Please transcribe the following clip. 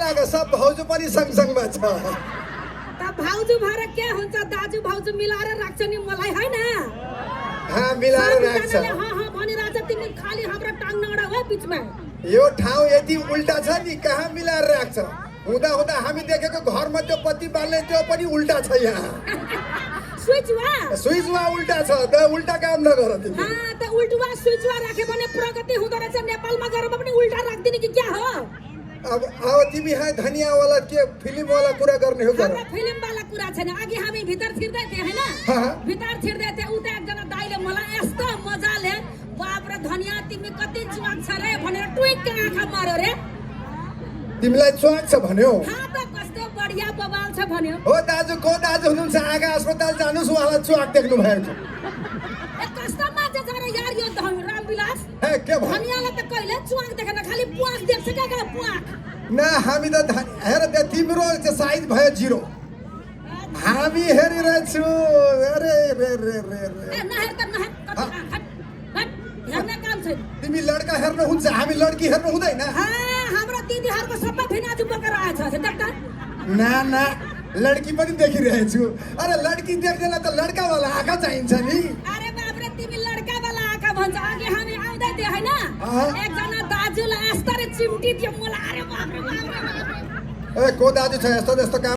लाग सब भाउजू पनि सँगसँगमा छ त भाउजू भएर के हुन्छ दाजु भाउजू मिलाएर राख्छ नि मलाई हैन मिलाएर राख्छ भनिरहेछ तिमी खाली हाम्रो टाङ नगडा हो बिचमा यो ठाउँ यति उल्टा छ नि कहाँ मिलाएर राख्छ हुँदा हुँदा हामी देखेको घरमा त्यो पत्ती बाल्ने त्यो पनि उल्टा छ यहाँ स्विचवा उल्टा छ त उल्टा काम नगर तिमी त उल्टुवा स्विचवा राखे भने प्रगति हुँदो रहेछ नेपालमा गएर पनि उल्टा राख्दिने कि क्या हो अब तिमी धनिया वाला के फिल्म वाला कुरा गर्ने हो हाम्रो फिल्म वाला कुरा छैन अघि हामी भित्र छिर्दै थिए हैन भित्र छिर्दै थिए उता एकजना दाइले मलाई यस्तो मजाले बाप रे धनिया तिमी कति चुवाक छ रे भनेर ट्विक आँखा मार्यो रे तिमीलाई चुवाक छ भन्यो त कस्तो बढिया बवाल छ भन्यो हो दाजु को दाजु हुनुहुन्छ आगा अस्पताल जानुस् उहाँलाई चुवाक देख्नु भएको कस्तो मान्छे छ रे यार यो रामविलास के भयो धनियालाई त कहिले चुवाक देखेन खाली पुवाक देख्छ क्या पुवाक न हामी त हेर त्यो तिम्रो साइज भयो 0 हामी हेरिरहेछु अरे रे रे रे रे नहेर त नहेर हेर्ने काम छैन तिमी लड्का हेर्नु हुन्छ हामी लड्की हेर्नु हुँदैन हाम्रो दिदीहरुको सबै फिनाजु बोकेर आएछ डाक्टर ना लड्की पनि देखिरहेछु अरे लड्की देख्दैन त लड्का वाला आँखा चाहिन्छ नि अरे बाप रे तिमी लड्का वाला आँखा भन्छ अघि हामी आउँदै थिए हैन एकजना दाजुले यस्तो रे चिम्टी दियो मलाई अरे बाप रे को दाजु छ यस्तो काम